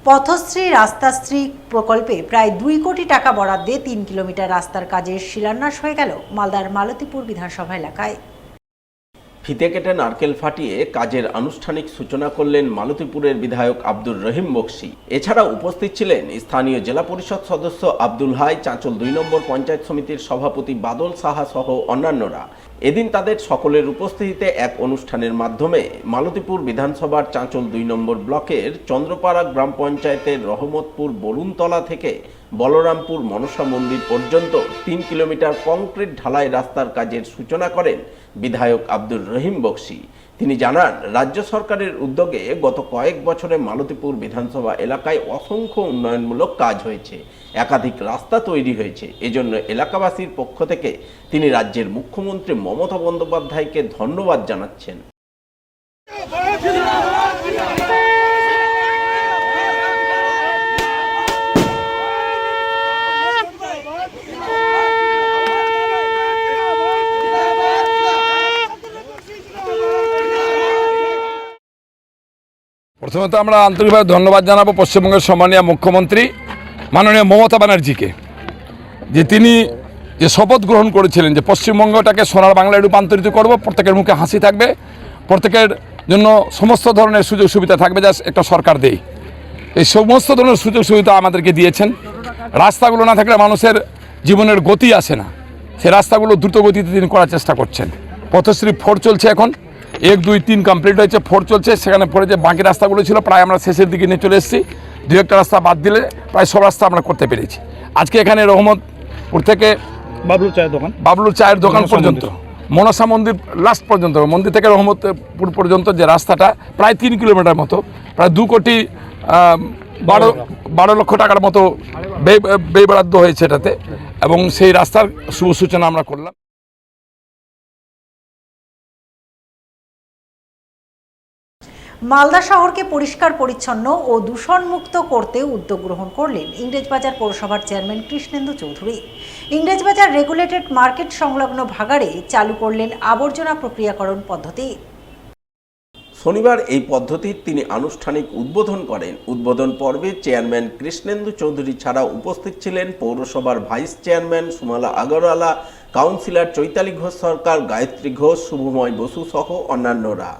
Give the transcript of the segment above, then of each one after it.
পথশ্রী রাস্তাশ্রী প্রকল্পে প্রায় 2 কোটি টাকা বরাদ্দে 3 কিলোমিটার রাস্তার কাজের শিলান্যাস হয়ে গেল মালদার মালতীপুর বিধানসভা এলাকায়। ফিতে কেটে নারকেল ফাটিয়ে কাজের আনুষ্ঠানিক সূচনা করলেন মালতীপুরের বিধায়ক আব্দুর রহিম বক্সি। এছাড়া উপস্থিত ছিলেন স্থানীয় জেলা পরিষদ সদস্য আব্দুল হাই, চাঁচল 2 নম্বর পঞ্চায়েত সমিতির সভাপতি বাদল সাহা সহ অন্যান্যরা। এদিন তাদের সকলের উপস্থিতিতে এক অনুষ্ঠানের মাধ্যমে মালতীপুর বিধানসভার চাঁচল 2 নম্বর ব্লকের চন্দ্রপাড়া গ্রাম পঞ্চায়েতের রহমতপুর বরুণতলা থেকে বলরামপুর মনসা মন্দির পর্যন্ত 3 কিলোমিটার কংক্রিট ঢালাই রাস্তার কাজের সূচনা করেন বিধায়ক আব্দুর রহিম বক্সি। তিনি জানান, রাজ্য সরকারের উদ্যোগে গত কয়েক বছরে মালতীপুর বিধানসভা এলাকায় অসংখ্য উন্নয়নমূলক কাজ হয়েছে, একাধিক রাস্তা তৈরি হয়েছে। এজন্য এলাকাবাসীর পক্ষ থেকে তিনি রাজ্যের মুখ্যমন্ত্রী মমতা বন্দ্যোপাধ্যায়কে ধন্যবাদ জানাচ্ছেন। প্রথমত আমরা আন্তরিকভাবে ধন্যবাদ জানাবো পশ্চিমবঙ্গের সম্মানীয় মুখ্যমন্ত্রী মাননীয় মমতা ব্যানার্জিকে, যে তিনি যে শপথ গ্রহণ করেছিলেন যে পশ্চিমবঙ্গটাকে সোনার বাংলায় রূপান্তরিত করব, প্রত্যেকের মুখে হাসি থাকবে, প্রত্যেকের জন্য সমস্ত ধরনের সুযোগ সুবিধা থাকবে যা একটা সরকার দেয়। এই সমস্ত ধরনের সুযোগ সুবিধা আমাদেরকে দিয়েছেন। রাস্তাগুলো না থাকলে মানুষের জীবনের গতি আসে না, সেই রাস্তাগুলো দ্রুত গতিতে তিনি করার চেষ্টা করছেন। পথশ্রী 4 চলছে, এখন 1, 2, 3 কমপ্লিট হয়েছে, 4 চলছে। সেখানে পরে যে বাকি রাস্তাগুলো ছিল প্রায় আমরা শেষের দিকে নিয়ে চলে এসেছি। 2-1টা রাস্তা বাদ দিলে প্রায় সব রাস্তা আমরা করতে পেরেছি। আজকে এখানে রহমতপুর থেকে বাবলুর চায়ের দোকান পর্যন্ত, মনসা মন্দির লাস্ট পর্যন্ত, মন্দির থেকে রহমতপুর পর্যন্ত যে রাস্তাটা প্রায় 3 কিলোমিটার মতো, প্রায় 2 কোটি 12 লক্ষ টাকার মতো ব্যয় বরাদ্দ হয়েছে এটাতে, এবং সেই রাস্তার শুভ সূচনা আমরা করলাম। মালদা শহরকে পরিষ্কার পরিচ্ছন্ন ও দূষণমুক্ত করতে উদ্যোগ গ্রহণ করলেন ইংরেজবাজার পৌরসভার chairman Krishnendu Chowdhury. Englishbazar regulated market সংলগ্ন ভাগাড়ে চালু করলেন আবর্জনা প্রক্রিয়াকরণ পদ্ধতি। শনিবার এই পদ্ধতির তিনি আনুষ্ঠানিক উদ্বোধন করেন। উদ্বোধন পর্বে চেয়ারম্যান কৃষ্ণেন্দু চৌধুরী ছাড়া উপস্থিত ছিলেন পৌরসভার vice chairman Sumala Agarwala, councillor Chaitali Ghosh সরকার, গায়ত্রী ঘোষ, শুভময় বসু সহ অন্যান্যরা।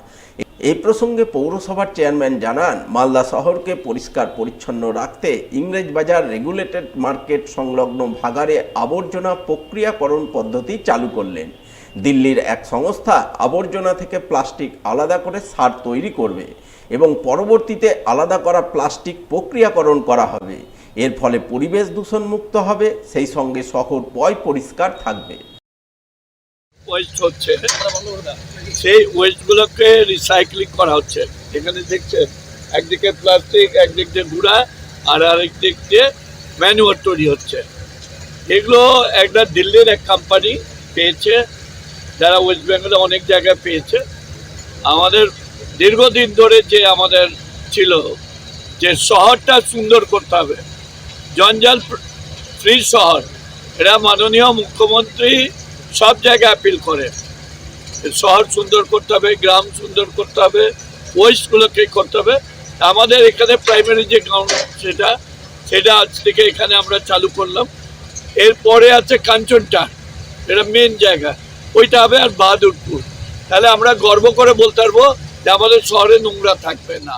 এই প্রসঙ্গে পৌরসভার চেয়ারম্যান জানান, মালদা শহরকে পরিষ্কার পরিচ্ছন্ন রাখতে ইংরেজবাজার রেগুলেটেড মার্কেট সংলগ্ন ভাগাড়ে আবর্জনা প্রক্রিয়াকরণ পদ্ধতি চালু করলেন। দিল্লির এক সংস্থা আবর্জনা থেকে প্লাস্টিক আলাদা করে সার তৈরি করবে এবং পরবর্তীতে আলাদা করা প্লাস্টিক প্রক্রিয়াকরণ করা হবে। এর ফলে পরিবেশ দূষণ মুক্ত হবে, সেই সঙ্গে শহর পরিষ্কার থাকবে। ওয়েস্ট হচ্ছে, সেই ওয়েস্টগুলোকে রিসাইক্লিং করা হচ্ছে। এখানে দেখছেন একদিকে প্লাস্টিক, একদিক দিয়ে গুঁড়া, আর আরেক দিক দিয়ে ম্যানুয়ার তৈরি হচ্ছে। এগুলো একটা দিল্লির এক কোম্পানি পেয়েছে, যারা ওয়েস্ট বেঙ্গলে অনেক জায়গায় পেয়েছে। আমাদের দীর্ঘদিন ধরে যে আমাদের ছিল যে শহরটা সুন্দর করতে হবে, জঞ্জাল ফ্রি শহর, এরা মাননীয় মুখ্যমন্ত্রী সব জায়গায় আপিল করে। শহর সুন্দর করতে হবে, গ্রাম সুন্দর করতে হবে, ওয়েস্টগুলোকে করতে হবে। আমাদের এখানে প্রাইমারি যে গ্রাউন্ড সেটা আজ থেকে এখানে আমরা চালু করলাম। এরপরে আছে কাঞ্চনটা, এটা মেন জায়গা, ওইটা হবে, আর বাহাদুরপুর। তাহলে আমরা গর্ব করে বলতে পারবো যে আমাদের শহরে নোংরা থাকবে না।